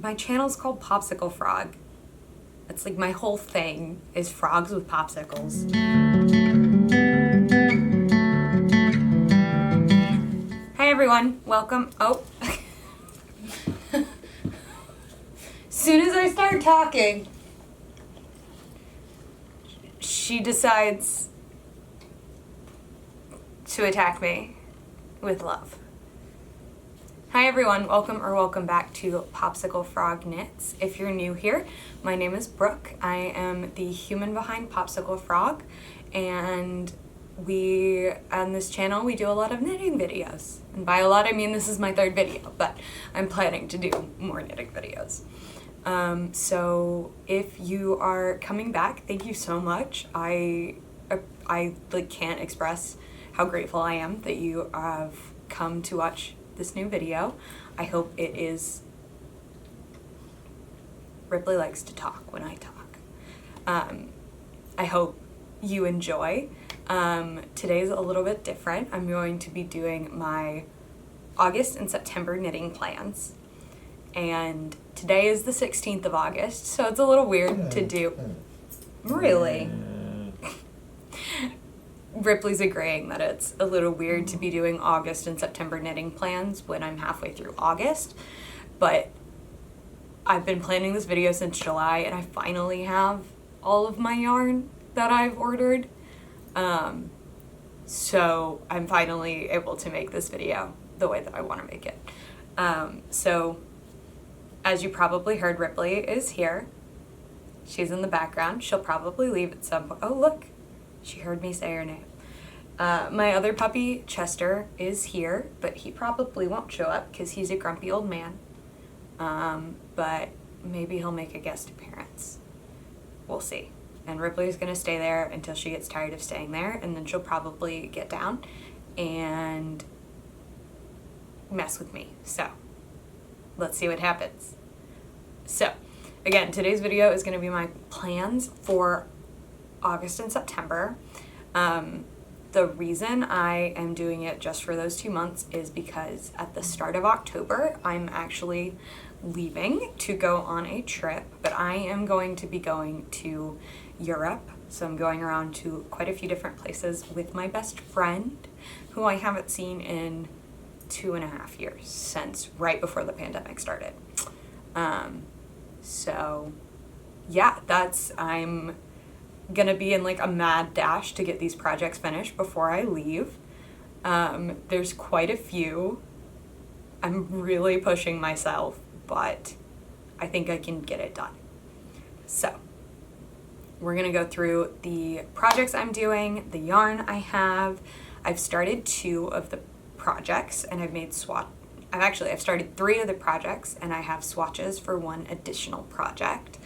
my channel's called Popsicle-frog. It's like my whole thing is frogs with popsicles. Hi everyone, welcome. Oh. As soon as I start talking, she decides to attack me with love. Hi everyone, welcome back to Popsicle-frog Knits. If you're new here, my name is Brooke. I am the human behind Popsicle-frog, and on this channel we do a lot of knitting videos. And by a lot I mean this is my third video, but I'm planning to do more knitting videos. So if you are coming back, thank you so much. I can't express how grateful I am that you have come to watch this new video. I hope it is... Ripley likes to talk when I talk. I hope you enjoy. Today's a little bit different. I'm going to be doing my August and September knitting plans. And today is the 16th of August, so it's a little weird to do. Really? Ripley's agreeing that it's a little weird to be doing August and September knitting plans when I'm halfway through August, but I've been planning this video since July and I finally have all of my yarn that I've ordered. So I'm finally able to make this video the way that I want to make it. So as you probably heard, Ripley is here. She's in the background. She'll probably leave at some point. Oh, look. She heard me say her name. My other puppy, Chester, is here, but he probably won't show up because he's a grumpy old man. But maybe he'll make a guest appearance. We'll see. And Ripley's gonna stay there until she gets tired of staying there, and then she'll probably get down and mess with me. So, let's see what happens. So, again, today's video is gonna be my plans for August and September. The reason I am doing it just for those 2 months is because at the start of October, I'm actually leaving to go on a trip, but I am going to be going to Europe. So I'm going around to quite a few different places with my best friend, who I haven't seen in 2.5 years, since right before the pandemic started. So yeah, I'm gonna be in like a mad dash to get these projects finished before I leave. There's quite a few. I'm really pushing myself, but I think I can get it done. So we're gonna go through the projects I'm doing, the yarn I have. I've started 2 of the projects and I've started 3 of the projects and I have swatches for 1 additional project.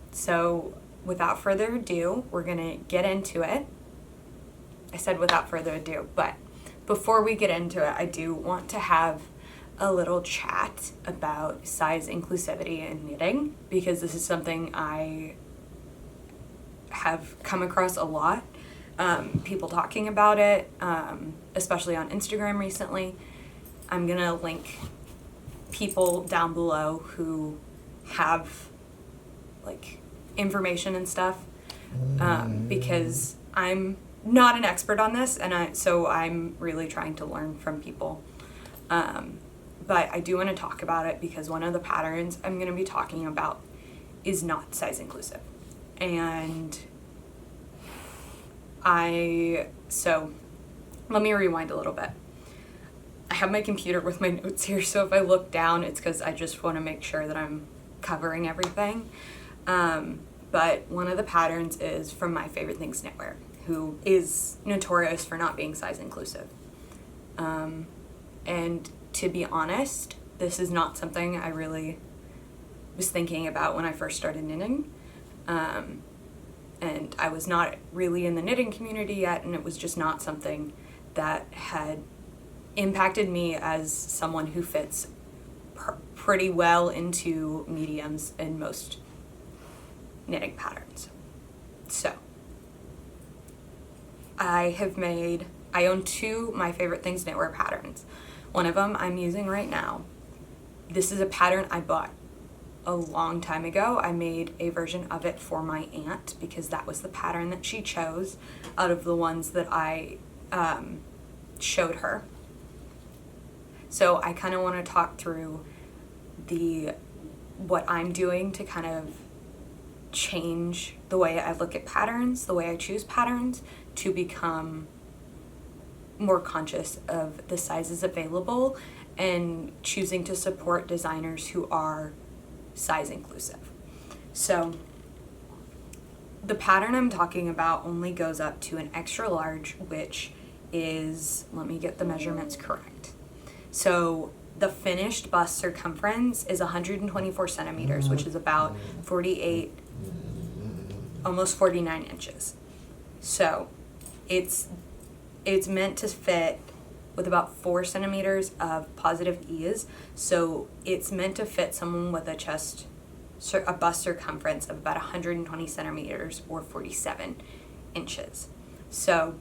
So without further ado, we're gonna get into it. I said without further ado, but before we get into it, I do want to have a little chat about size inclusivity in knitting, because this is something I have come across a lot. People talking about it, especially on Instagram recently. I'm gonna link people down below who have like information and stuff, because I'm not an expert on this, and so I'm really trying to learn from people. But I do want to talk about it because one of the patterns I'm going to be talking about is not size inclusive. And so let me rewind a little bit. I have my computer with my notes here, so if I look down, it's because I just want to make sure that I'm covering everything. But one of the patterns is from My Favorite Things Knitwear, who is notorious for not being size inclusive. And to be honest, this is not something I really was thinking about when I first started knitting. And I was not really in the knitting community yet, and it was just not something that had impacted me as someone who fits pretty well into mediums in most knitting patterns. So I own 2 My Favorite Things Knitwear patterns. One of them I'm using right now, This is a pattern I bought a long time ago. I made a version of it for my aunt because that was the pattern that she chose out of the ones that I showed her. So I kind of want to talk through what I'm doing to kind of change the way I look at patterns, the way I choose patterns, to become more conscious of the sizes available and choosing to support designers who are size inclusive. So the pattern I'm talking about only goes up to an extra large, which is, let me get the measurements correct. So the finished bust circumference is 124 centimeters, which is about 48, almost 49 inches. So it's meant to fit with about 4 centimeters of positive ease. So it's meant to fit someone with a bust circumference of about 120 centimeters or 47 inches. So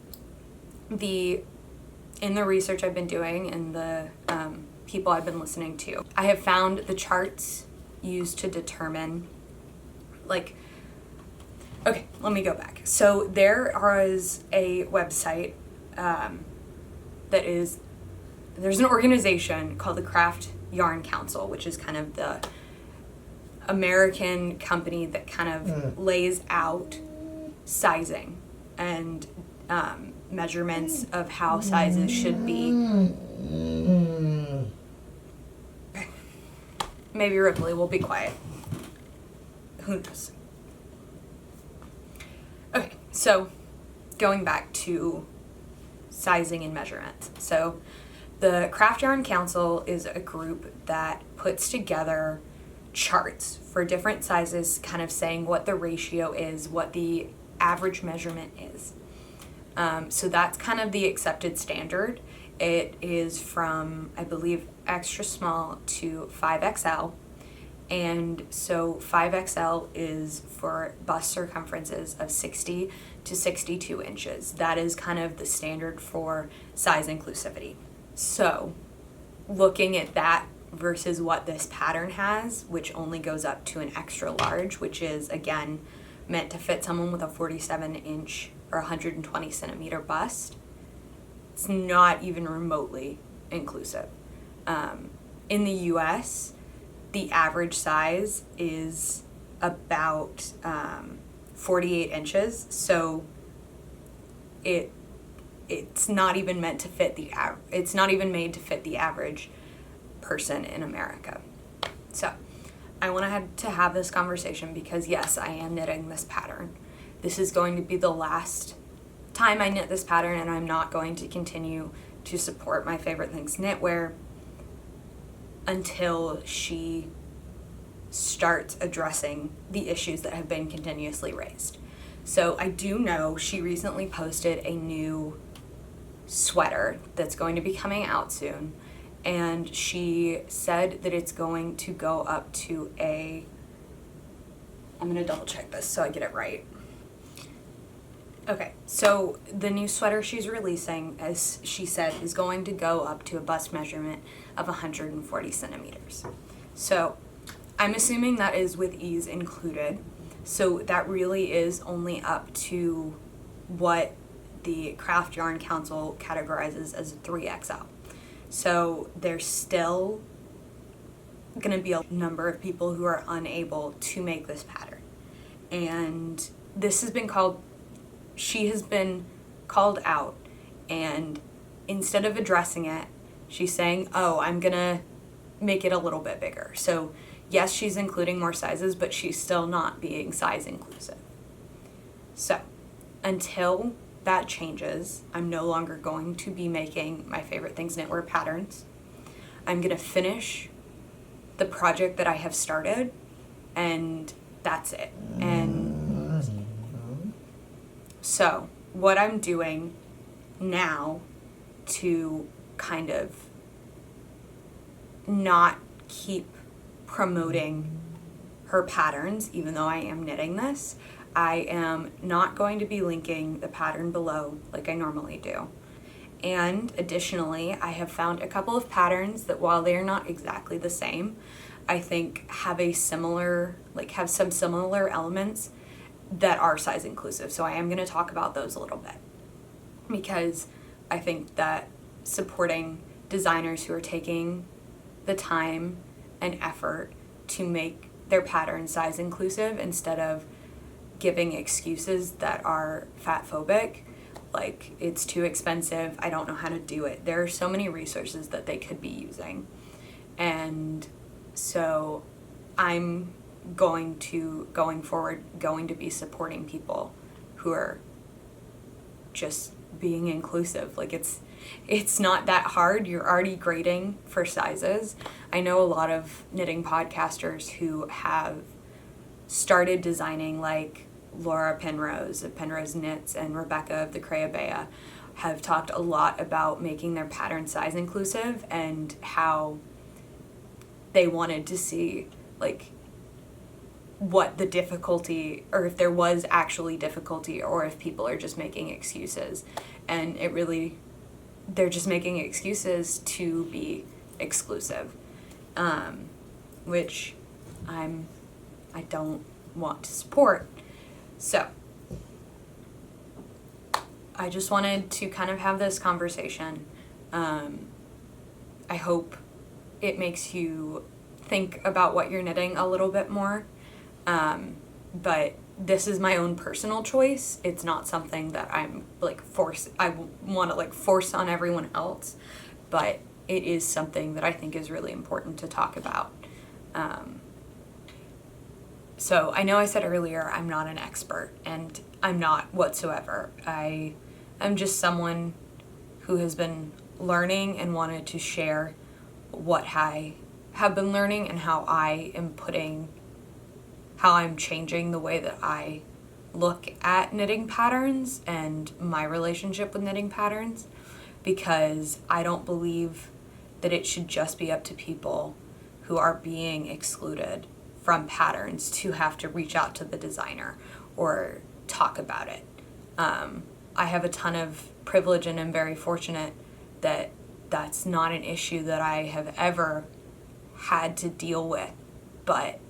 in the research I've been doing and the people I've been listening to, I have found the charts used to determine, like, okay, let me go back. So there is a website there's an organization called the Craft Yarn Council, which is kind of the American company that kind of lays out sizing and measurements of how sizes should be. Maybe Ripley will be quiet. Who knows? Okay, so going back to sizing and measurements. So the Craft Yarn Council is a group that puts together charts for different sizes, kind of saying what the ratio is, what the average measurement is. So that's kind of the accepted standard. It is from, I believe, extra small to 5XL. And so 5XL is for bust circumferences of 60 to 62 inches. That is kind of the standard for size inclusivity. So looking at that versus what this pattern has, which only goes up to an extra large, which is, again, meant to fit someone with a 47 inch or 120 centimeter bust, it's not even remotely inclusive. In the US, the average size is about 48 inches, so it's not even meant to fit it's not even made to fit the average person in America. So I wanted to have this conversation because, yes, I am knitting this pattern. This is going to be the last time I knit this pattern, and I'm not going to continue to support my favorite things knitwear until she starts addressing the issues that have been continuously raised. So I do know she recently posted a new sweater that's going to be coming out soon, and she said that it's going to go up to I'm going to double check this so I get it right. Okay, so the new sweater she's releasing, as she said, is going to go up to a bust measurement of 140 centimeters. So I'm assuming that is with ease included. So that really is only up to what the Craft Yarn Council categorizes as a 3XL. So there's still going to be a number of people who are unable to make this pattern. And this has been she has been called out, and instead of addressing it, she's saying, oh, I'm going to make it a little bit bigger. So yes, she's including more sizes, but she's still not being size inclusive. So until that changes, I'm no longer going to be making my favorite things knitwear patterns. I'm going to finish the project that I have started, and that's it. And so what I'm doing now to kind of not keep promoting her patterns, even though I am knitting this, I am not going to be linking the pattern below like I normally do. And additionally, I have found a couple of patterns that, while they are not exactly the same, I think have some similar elements that are size inclusive. So I am going to talk about those a little bit, because I think that supporting designers who are taking the time and effort to make their pattern size inclusive instead of giving excuses that are fat phobic, like it's too expensive, I don't know how to do it. There are so many resources that they could be using. And so I'm going to be supporting people who are just being inclusive. Like it's not that hard. You're already grading for sizes. I know a lot of knitting podcasters who have started designing, like Laura Penrose of Penrose Knits and Rebecca of the Crayabea, have talked a lot about making their pattern size inclusive and how they wanted to see like what the difficulty, or if there was actually difficulty, or if people are just making excuses. And they're just making excuses to be exclusive, which I don't want to support. So I just wanted to kind of have this conversation. I hope it makes you think about what you're knitting a little bit more. But this is my own personal choice. It's not something that I'm I want to force on everyone else, but it is something that I think is really important to talk about. So I know I said earlier, I'm not an expert, and I'm not whatsoever. I am just someone who has been learning and wanted to share what I have been learning and how I'm changing the way that I look at knitting patterns and my relationship with knitting patterns, because I don't believe that it should just be up to people who are being excluded from patterns to have to reach out to the designer or talk about it. I have a ton of privilege and am very fortunate that that's not an issue that I have ever had to deal with, but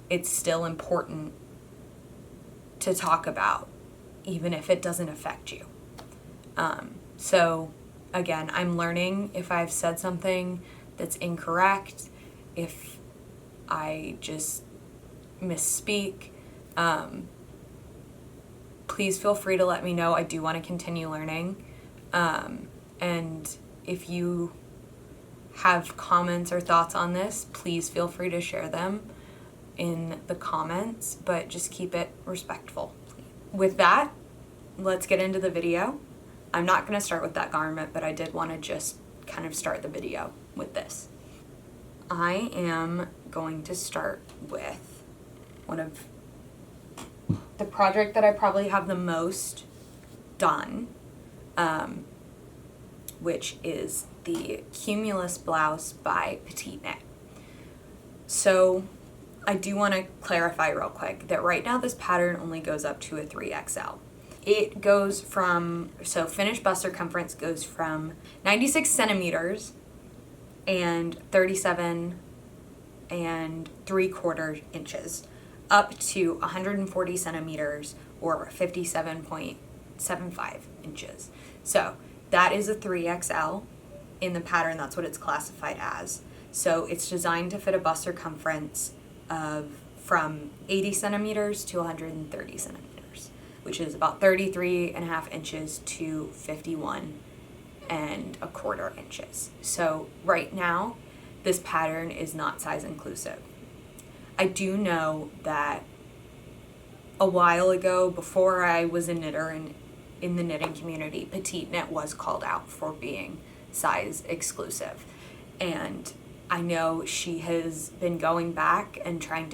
it's still important to talk about, even if it doesn't affect you. So again, I'm learning if I've said something that's incorrect, if I just misspeak. Please feel free to let me know. I do want to continue learning. And if you have comments or thoughts on this, please feel free to share them in the comments, but just keep it respectful. With that, let's get into the video. I'm not going to start with that garment, but I did want to just kind of start the video with this. I am going to start with one of the project that I probably have the most done, which is the Cumulus Blouse by Petite Knit. So I do want to clarify real quick that right now this pattern only goes up to a 3XL. It goes from, so finished bust circumference goes from 96 centimeters and 37 3/4 inches up to 140 centimeters or 57.75 inches. So that is a 3XL in the pattern. That's what it's classified as. So it's designed to fit a bust circumference of from 80 centimeters to 130 centimeters, which is about 33.5 inches to 51.25 inches. So right now, this pattern is not size inclusive. I do know that a while ago, before I was a knitter in the knitting community, Petite Knit was called out for being size exclusive. And I know she has been going back and trying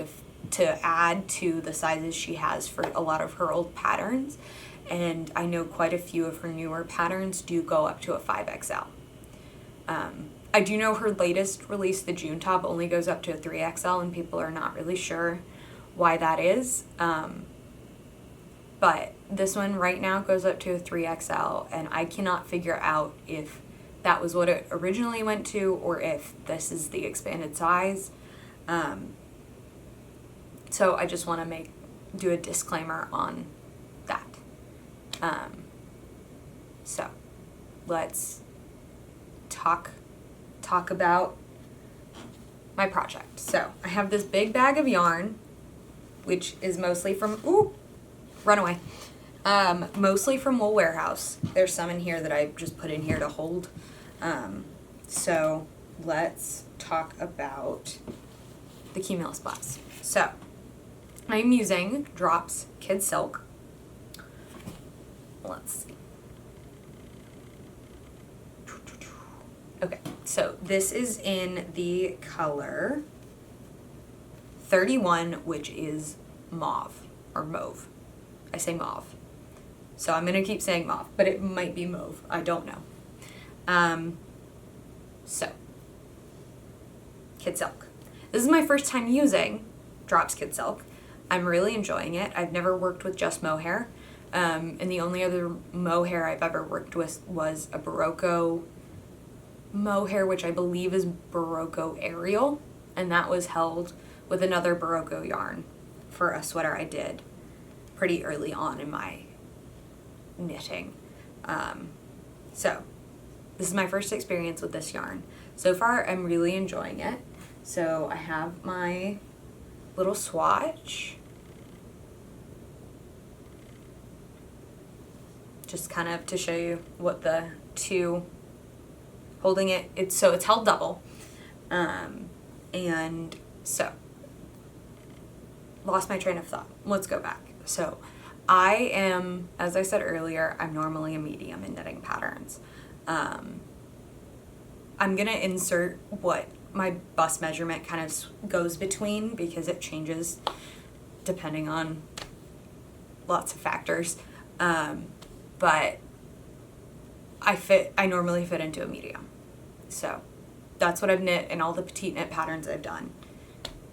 to add to the sizes she has for a lot of her old patterns. And I know quite a few of her newer patterns do go up to a 5XL. I do know her latest release, the June top, only goes up to a 3XL, and people are not really sure why that is. but this one right now goes up to a 3XL, and I cannot figure out if that was what it originally went to or if this is the expanded size. So I just want to do a disclaimer on that. So let's talk about my project. So I have this big bag of yarn, which is mostly from, mostly from Wool Warehouse. There's some in here that I just put in here to hold. So let's talk about the Cumulus Blouse. So I'm using Drops Kid Silk. Let's see. Okay, so this is in the color 31, which is mauve, or mauve. I say mauve. So I'm gonna keep saying mauve, but it might be mauve, I don't know. So, Kid Silk. This is my first time using Drops Kid Silk. I'm really enjoying it. I've never worked with just mohair, and the only other mohair I've ever worked with was a Barocco mohair, which I believe is Barocco Ariel, and that was held with another Barocco yarn for a sweater I did pretty early on in my knitting. So this is my first experience with this yarn. So far I'm really enjoying it. So I have my little swatch, just kind of to show you what the two holding it's held double. And so, lost my train of thought. Let's go back. So, I am, as I said earlier, I'm normally a medium in knitting patterns. I'm gonna insert what my bust measurement kind of goes between, because it changes depending on lots of factors. But I normally fit into a medium. So that's what I've knit in all the petite knit patterns I've done,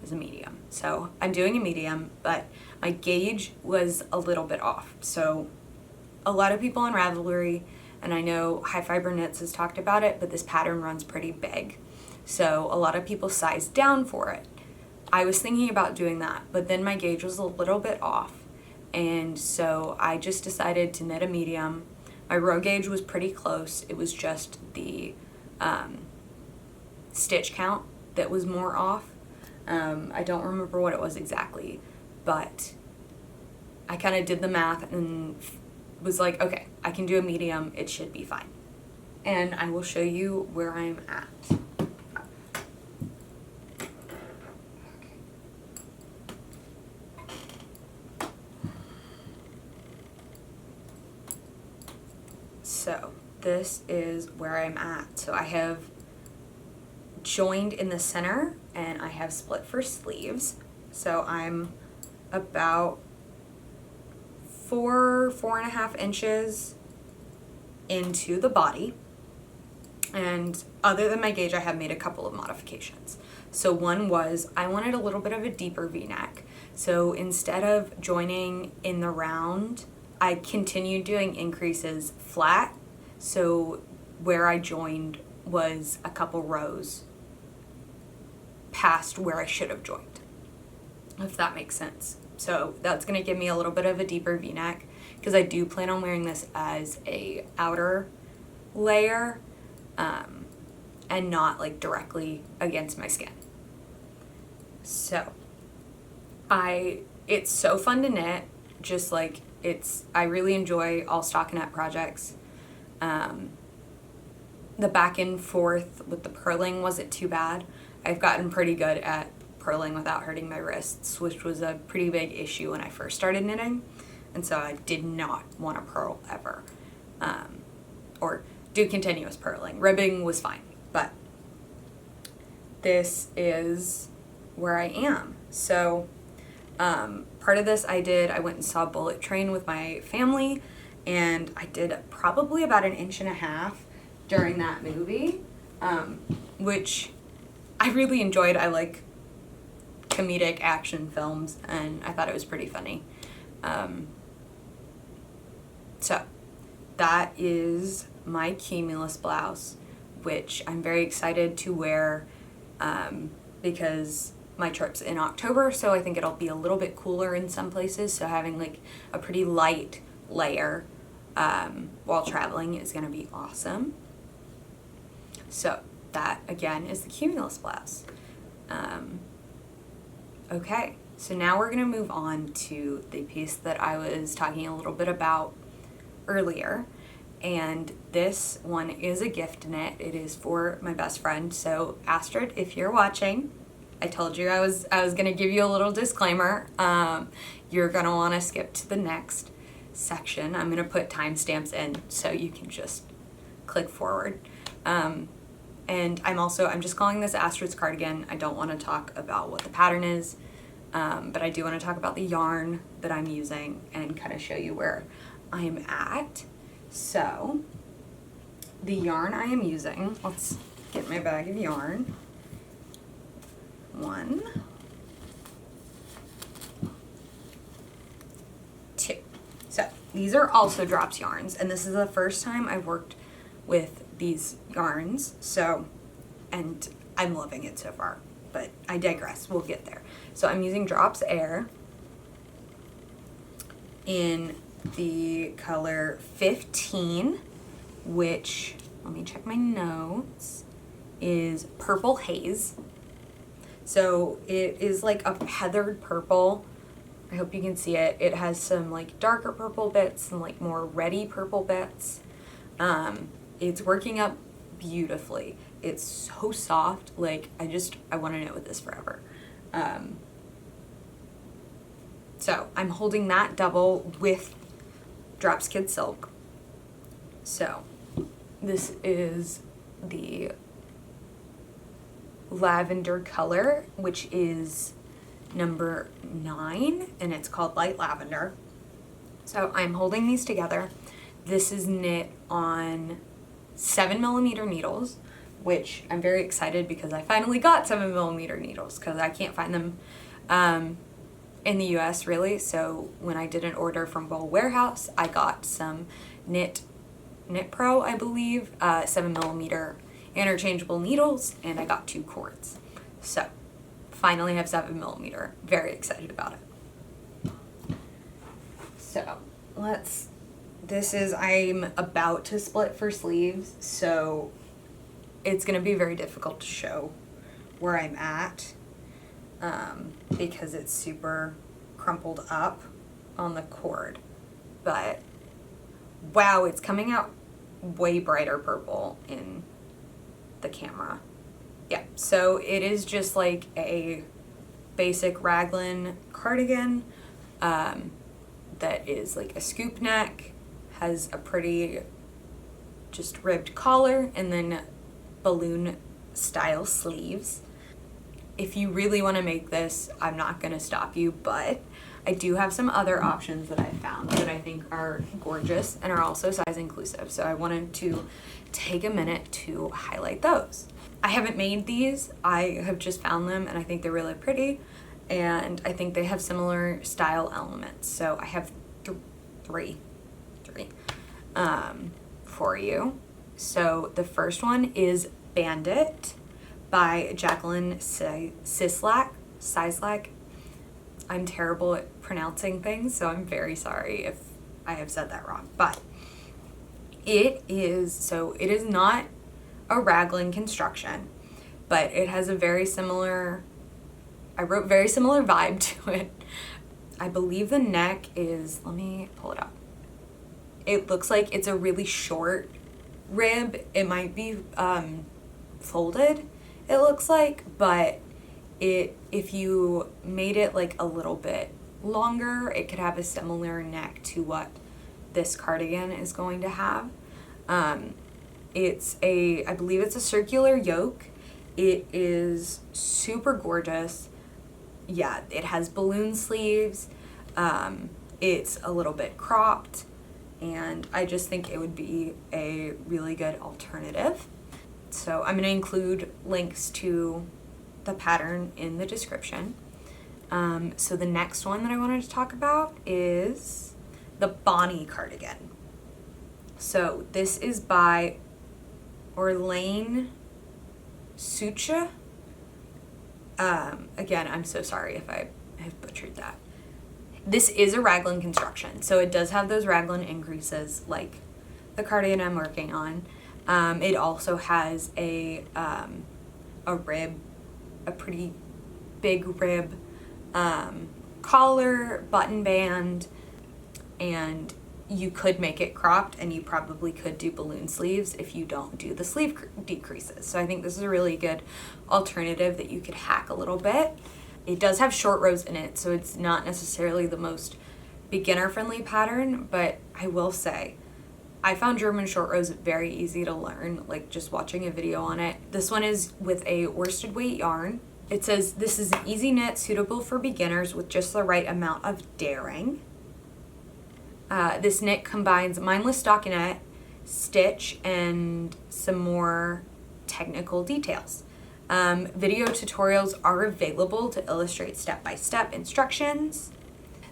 is a medium. So I'm doing a medium, but my gauge was a little bit off. So a lot of people on Ravelry, and I know High Fiber Knits has talked about it, but this pattern runs pretty big. So a lot of people size down for it. I was thinking about doing that, but then my gauge was a little bit off. And so I just decided to knit a medium. My row gauge was pretty close. It was just the stitch count that was more off. I don't remember what it was exactly, but I kind of did the math and was like, okay, I can do a medium, it should be fine. And I will show you where I'm at. So this is where I'm at. So I have joined in the center and I have split for sleeves. So I'm about 4.5 inches into the body. And other than my gauge, I have made a couple of modifications. So one was I wanted a little bit of a deeper V-neck. So instead of joining in the round, I continued doing increases flat. So where I joined was a couple rows past where I should have joined, if that makes sense. So that's gonna give me a little bit of a deeper V-neck, because I do plan on wearing this as a outer layer, and not like directly against my skin. So it's so fun to knit, just like I really enjoy all stockinette projects. The back and forth with the purling wasn't too bad. I've gotten pretty good at purling without hurting my wrists, which was a pretty big issue when I first started knitting. And so I did not want to purl ever, or do continuous purling. Ribbing was fine, but this is where I am. So part of this I went and saw Bullet Train with my family, and I did probably about 1.5 inches during that movie, which I really enjoyed. I like comedic action films, and I thought it was pretty funny. So that is my Cumulus blouse, which I'm very excited to wear because my trip's in October, so I think it'll be a little bit cooler in some places, so having like a pretty light layer while traveling is going to be awesome. So that again is the Cumulus blouse. Okay, so now we're going to move on to the piece that I was talking a little bit about earlier, and this one is a gift knit. It is for my best friend. So Astrid, if you're watching, I told you I was gonna give you a little disclaimer. You're gonna want to skip to the next section. I'm gonna put timestamps in so you can just click forward. And I'm just calling this Astrid's cardigan. I don't want to talk about what the pattern is, but I do want to talk about the yarn that I'm using and kind of show you where I'm at. So the yarn I am using, let's get my bag of yarn. 1, 2. So these are also drops yarns, and this is the first time I've worked with these yarns, and I'm loving it so far, but I digress, we'll get there. So I'm using Drops Air in the color 15, which, let me check my notes, is Purple Haze. So it is like a heathered purple. I hope you can see it. It has some like darker purple bits and like more reddy purple bits. It's working up beautifully. It's so soft. Like I want to knit with this forever. So I'm holding that double with Drops Kid Silk. So this is the lavender color, which is number 9, and it's called Light Lavender. So I'm holding these together. This is knit on 7mm needles, which I'm very excited because I finally got 7mm needles because I can't find them in the US really. So when I did an order from Bowl Warehouse, I got some Knit Pro, I believe, 7mm interchangeable needles, and I got 2 cords. So finally have 7mm. Very excited about it. So I'm about to split for sleeves, so it's gonna be very difficult to show where I'm at because it's super crumpled up on the cord. But wow, it's coming out way brighter purple in the camera. Yeah, so it is just like a basic raglan cardigan that is like a scoop neck, has a pretty just ribbed collar, and then balloon style sleeves. If you really want to make this, I'm not going to stop you, but I do have some other options that I found that I think are gorgeous and are also size inclusive. So I wanted to take a minute to highlight those. I haven't made these, I have just found them and I think they're really pretty, and I think they have similar style elements. So I have three for you. So the first one is Bandit by Jacqueline Sislak. I'm terrible at pronouncing things, so I'm very sorry if I have said that wrong. But it is not a raglan construction, but it has a very similar vibe to it. I believe the neck is, let me pull it up. It looks like it's a really short rib. It might be folded, it looks like, but if you made it like a little bit longer, it could have a similar neck to what this cardigan is going to have. I believe it's a circular yoke. It is super gorgeous. Yeah, it has balloon sleeves. It's a little bit cropped, and I just think it would be a really good alternative. So I'm going to include links to the pattern in the description. So the next one that I wanted to talk about is the Bonnie cardigan. So this is by Orlane Sucha. Again, I'm so sorry if I have butchered that. This is a raglan construction, so it does have those raglan increases like the cardigan I'm working on. It also has a rib, a pretty big rib, collar, button band, and you could make it cropped, and you probably could do balloon sleeves if you don't do the sleeve decreases. So I think this is a really good alternative that you could hack a little bit. It does have short rows in it, so it's not necessarily the most beginner-friendly pattern, but I will say, I found German short rows very easy to learn, like just watching a video on it. This one is with a worsted weight yarn. It says, this is an easy knit suitable for beginners with just the right amount of daring. This knit combines mindless stockinette, stitch, and some more technical details. Video tutorials are available to illustrate step-by-step instructions.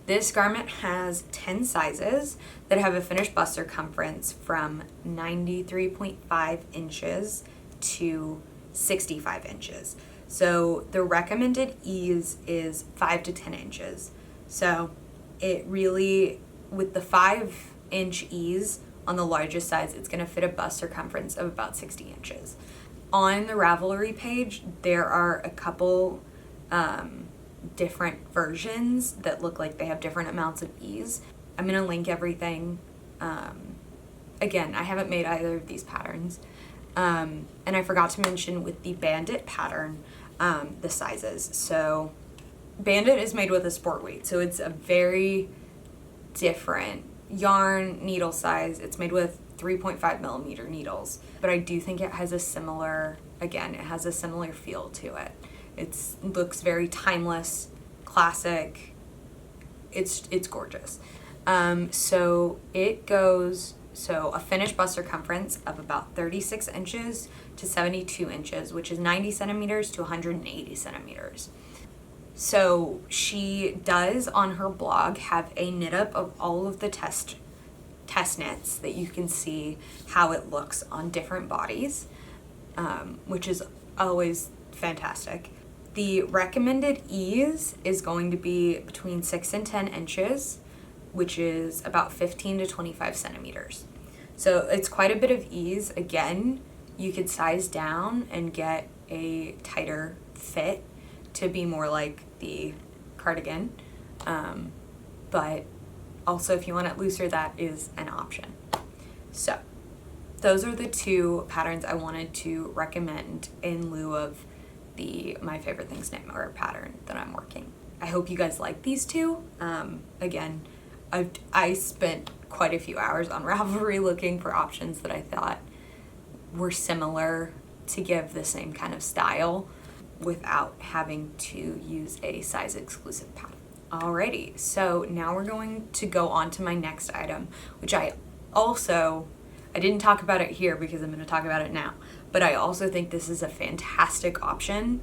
This garment has 10 sizes that have a finished bust circumference from 93.5 inches to 65 inches. So the recommended ease is 5 to 10 inches. So it really, with the 5-inch ease on the largest size, it's going to fit a bust circumference of about 60 inches. On the Ravelry page, there are a couple different versions that look like they have different amounts of ease. I'm going to link everything. Again, I haven't made either of these patterns. And I forgot to mention with the Bandit pattern, the sizes. So Bandit is made with a sport weight, so it's a very different yarn needle size. It's made with 3.5 millimeter needles, but I do think it has a similar, again, it has a similar feel to it. It looks very timeless, classic. It's gorgeous. So it goes, so a finished bust circumference of about 36 inches to 72 inches, which is 90 centimeters to 180 centimeters. So she does on her blog have a knit up of all of the test knits that you can see how it looks on different bodies, which is always fantastic. The recommended ease is going to be between 6 and 10 inches, which is about 15 to 25 centimeters. So it's quite a bit of ease. Again, you could size down and get a tighter fit to be more like the cardigan, but also if you want it looser, that is an option. So those are the two patterns I wanted to recommend in lieu of the My Favorite Things Knitwear pattern that I'm working. I hope you guys like these two. Again, I spent quite a few hours on Ravelry looking for options that I thought were similar to give the same kind of style without having to use a size exclusive pattern. Alrighty, so now we're going to go on to my next item, which I didn't talk about it here because I'm going to talk about it now, but I also think this is a fantastic option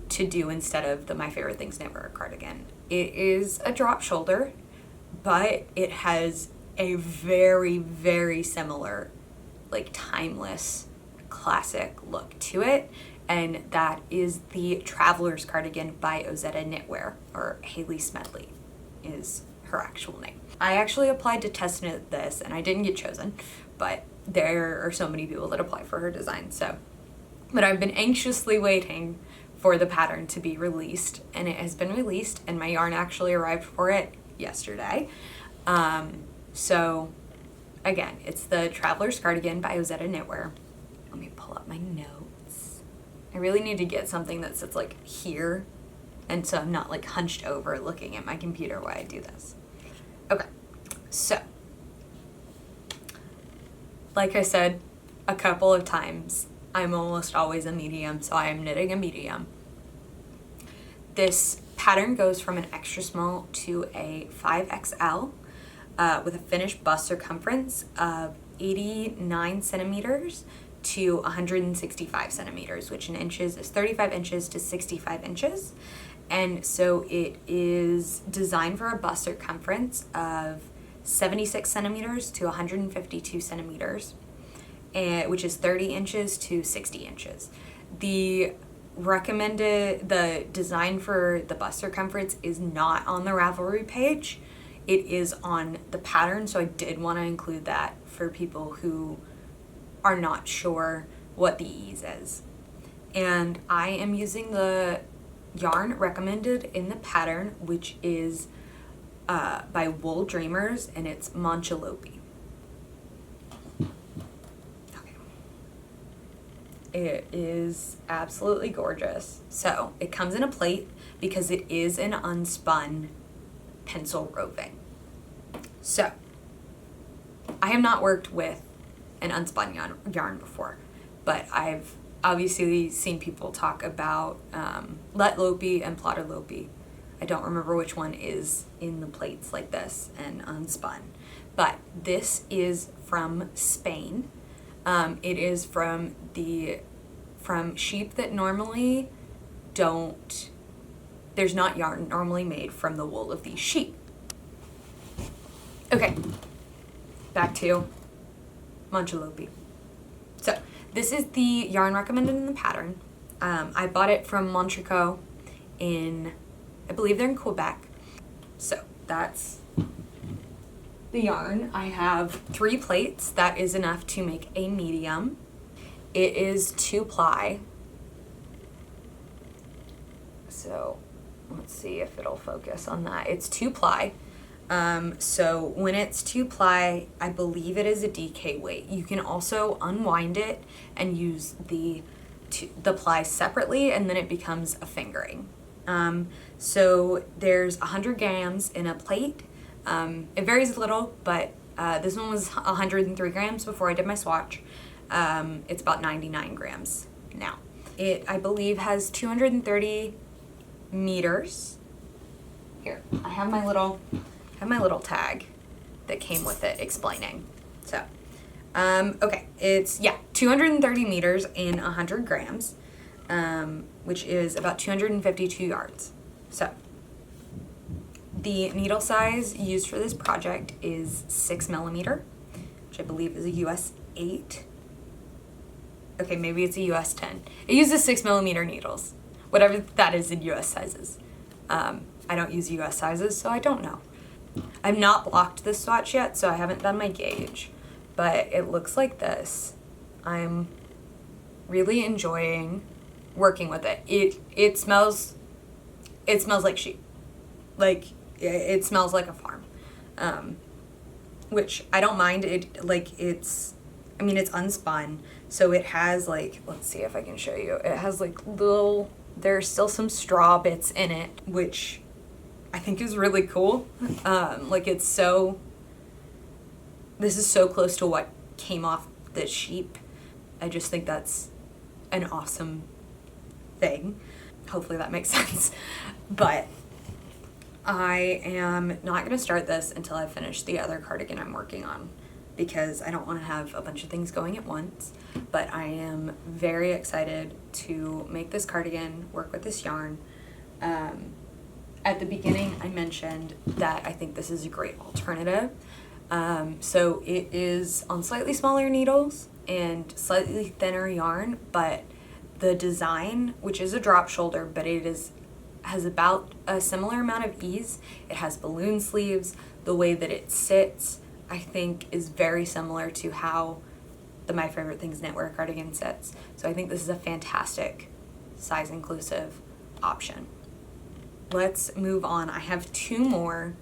to do instead of the My Favorite Things Knitwear cardigan. It is a drop shoulder, but it has a very, very similar, like timeless, classic look to it. And that is the Traveler's Cardigan by Ozetta Knitwear, or Haley Smedley is her actual name. I actually applied to test knit this and I didn't get chosen, but there are so many people that apply for her design. But I've been anxiously waiting for the pattern to be released, and it has been released, and my yarn actually arrived for it yesterday. So again, it's the Traveler's Cardigan by Ozetta Knitwear. Let me pull up my notes. I really need to get something that sits like here, and so I'm not like hunched over looking at my computer while I do this. Okay, so like I said a couple of times, I'm almost always a medium, so I am knitting a medium. This pattern goes from an extra small to a 5XL with a finished bust circumference of 89 centimeters to 165 centimeters, which in inches is 35 inches to 65 inches. And so it is designed for a bust circumference of 76 centimeters to 152 centimeters, which is 30 inches to 60 inches. The design for the bust circumference is not on the Ravelry page. It is on the pattern, so I did want to include that for people who are not sure what the ease is. And I am using the yarn recommended in the pattern, which is by Wool Dreamers, and it's Manchalopi. Okay. It is absolutely gorgeous. So it comes in a plate because it is an unspun pencil roving. So I have not worked with an unspun yarn before, but I've obviously seen people talk about Let Lopi and Plotter Lopi. I don't remember which one is in the plates like this and unspun, but this is from Spain. It is from sheep that normally don't, there's not yarn normally made from the wool of these sheep. Okay, back to Manchalopi. So this is the yarn recommended in the pattern. I bought it from Montricot in, I believe they're in Quebec. So that's the yarn. I have 3 plates. That is enough to make a medium. It is 2-ply. So let's see if it'll focus on that. It's 2-ply. So when it's 2-ply, I believe it is a DK weight. You can also unwind it and use the ply separately, and then it becomes a fingering. So there's 100 grams in a plate. It varies a little, but this one was 103 grams before I did my swatch. It's about 99 grams now. It, I believe, has 230 meters. Here, I have my little tag that came with it explaining. So, okay, it's, 230 meters in 100 grams, which is about 252 yards. So, the needle size used for this project is 6 millimeter, which I believe is a US 8. Okay, maybe it's a US 10. It uses 6 millimeter needles, whatever that is in US sizes. I don't use US sizes, so I don't know. I've not blocked this swatch yet, so I haven't done my gauge, but it looks like this. I'm really enjoying working with it. It smells like sheep. Like, it smells like a farm, which I don't mind. It's unspun, so it has, like, let's see if I can show you. It has like there's still some straw bits in it, which I think is really cool. This is so close to what came off the sheep. I just think that's an awesome thing. Hopefully that makes sense. But I am not going to start this until I finish the other cardigan I'm working on, because I don't want to have a bunch of things going at once. But I am very excited to make this cardigan, work with this yarn. At the beginning, I mentioned that I think this is a great alternative. So it is on slightly smaller needles and slightly thinner yarn, but the design, which is a drop shoulder, but it has about a similar amount of ease. It has balloon sleeves. The way that it sits, I think, is very similar to how the My Favorite Things knitwear cardigan sits. So I think this is a fantastic size inclusive option. Let's move on. I have 2 more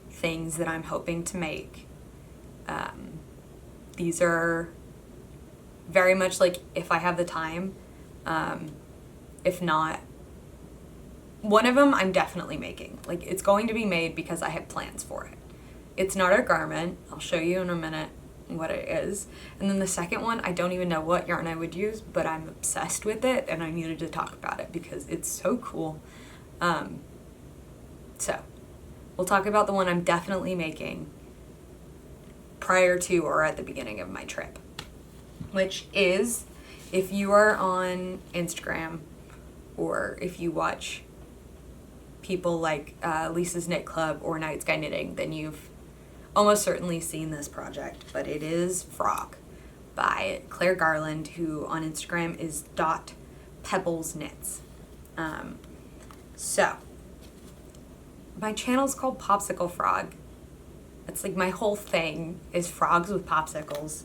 things that I'm hoping to make. These are very much like if I have the time. If not, one of them I'm definitely making. Like, it's going to be made because I have plans for it. It's not a garment. I'll show you in a minute what it is. And then the second one, I don't even know what yarn I would use, but I'm obsessed with it and I needed to talk about it because it's so cool. So we'll talk about the one I'm definitely making prior to or at the beginning of my trip, which is, if you are on Instagram or if you watch people like Lisa's Knit Club or Night Sky Knitting, then you've almost certainly seen this project, but it is Frog by Claire Garland, who on Instagram is .pebblesknits. So my channel's called Popsicle-frog. It's like my whole thing is frogs with popsicles.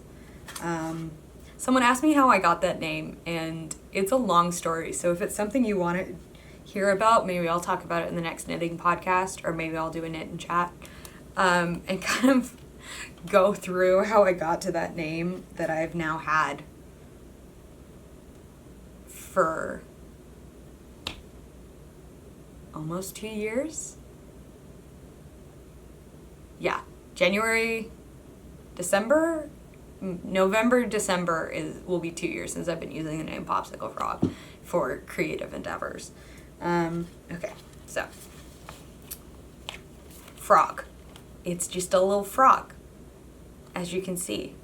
Someone asked me how I got that name, and it's a long story, so if it's something you want to hear about, maybe I'll talk about it in the next knitting podcast, or maybe I'll do a knit and chat, and kind of go through how I got to that name that I've now had for almost 2 years. Yeah, November, December will be 2 years since I've been using the name Popsicle-frog for creative endeavors. Okay, so frog. It's just a little frog, as you can see.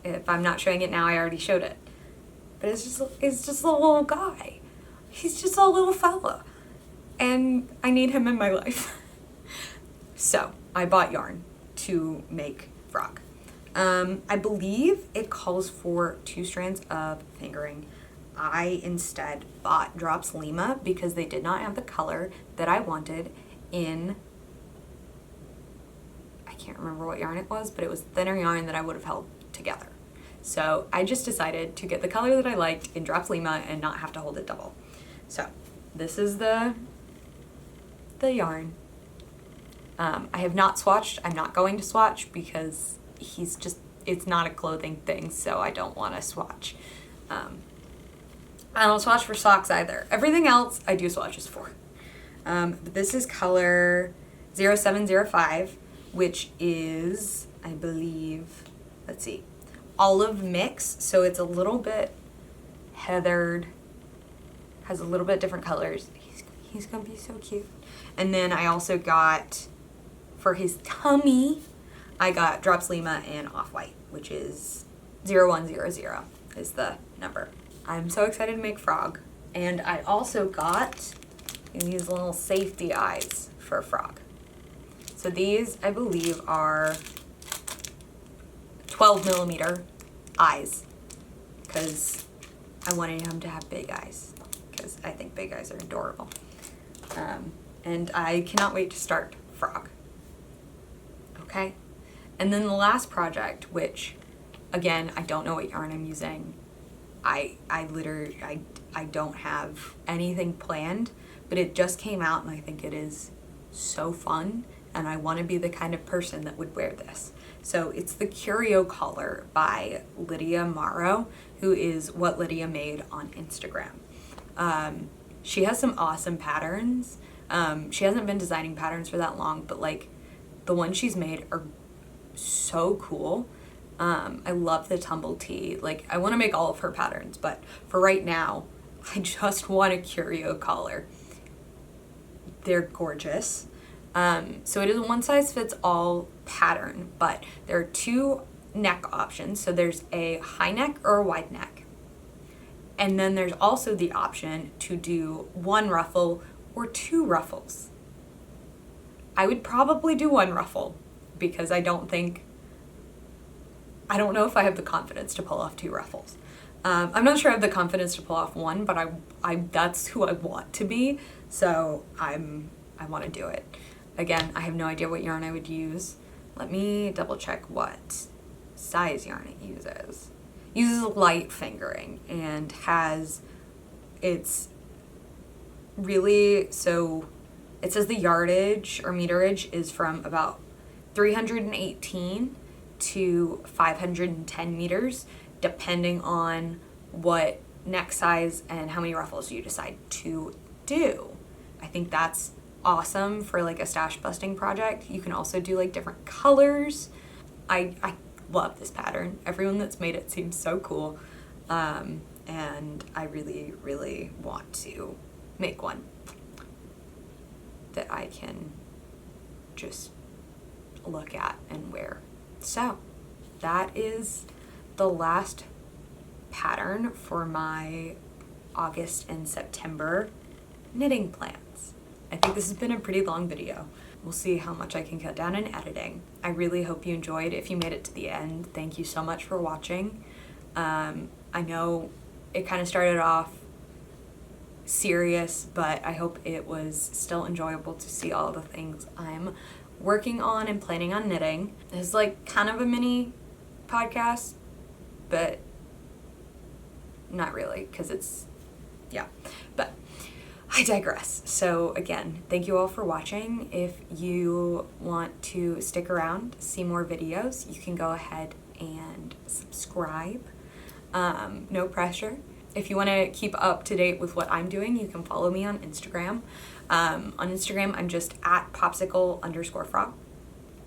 If I'm not showing it now, I already showed it. But it's just a little guy. He's just a little fella, and I need him in my life. So I bought yarn to make frog. I believe it calls for 2 strands of fingering. I instead bought Drops Lima because they did not have the color that I wanted in, I can't remember what yarn it was, but it was thinner yarn that I would have held together. So I just decided to get the color that I liked in Drops Lima and not have to hold it double. So this is the yarn. I have not swatched. I'm not going to swatch because it's not a clothing thing, so I don't want to swatch. I don't swatch for socks either. Everything else I do swatches for. But this is color 0705, which is, I believe, let's see, olive mix. So it's a little bit heathered, has a little bit different colors. He's gonna be so cute. And then I also got, for his tummy, I got Drops Lima and Off-White, which is 0100 is the number. I'm so excited to make frog. And I also got these little safety eyes for frog. So these, I believe, are 12 millimeter eyes, because I wanted him to have big eyes, because I think big eyes are adorable. And I cannot wait to start frog. Okay? And then the last project, which, again, I don't know what yarn I'm using. I don't have anything planned, but it just came out and I think it is so fun, and I want to be the kind of person that would wear this. So it's the Curio Collar by Lydia Morrow, who is What Lydia Made on Instagram. She has some awesome patterns. She hasn't been designing patterns for that long, but like the ones she's made are so cool. I love the tumble tee. Like, I want to make all of her patterns, but for right now, I just want a Curio Collar. They're gorgeous. So it is a one-size-fits-all pattern, but there are 2 neck options. So there's a high neck or a wide neck. And then there's also the option to do 1 ruffle or 2 ruffles. I would probably do 1 ruffle because I don't know if I have the confidence to pull off 2 ruffles. I'm not sure I have the confidence to pull off 1, but I that's who I want to be, so I want to do it. Again, I have no idea what yarn I would use. Let me double check what size yarn it uses. It uses light fingering and it's really, so it says the yardage or meterage is from about 318 to 510 meters, depending on what neck size and how many ruffles you decide to do. I think that's awesome for like a stash busting project. You can also do like different colors. I love this pattern. Everyone that's made it seems so cool. And I really, really want to make one that I can just look at and wear. So that is the last pattern for my August and September knitting plans. I think this has been a pretty long video. We'll see how much I can cut down in editing. I really hope you enjoyed. If you made it to the end, thank you so much for watching. I know it kind of started off serious, but I hope it was still enjoyable to see all the things I'm working on and planning on knitting. It's like kind of a mini podcast, but not really, because it's, yeah, but I digress. So again, thank you all for watching. If you want to stick around, see more videos, you can go ahead and subscribe. No pressure. If you want to keep up to date with what I'm doing, you can follow me on Instagram. On Instagram, I'm just at popsicle_frog.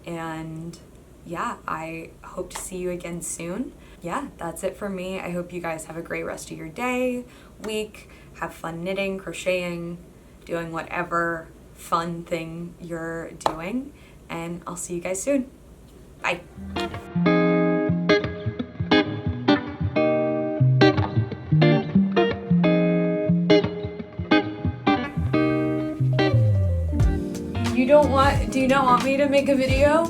And yeah, I hope to see you again soon. Yeah, that's it for me. I hope you guys have a great rest of your day, week. Have fun knitting, crocheting, doing whatever fun thing you're doing. And I'll see you guys soon. Bye. Do you not want me to make a video?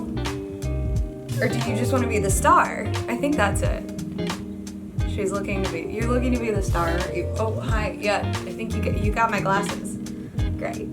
Or do you just want to be the star? I think that's it. You're looking to be the star. Oh, hi, yeah, I think you got my glasses. Great.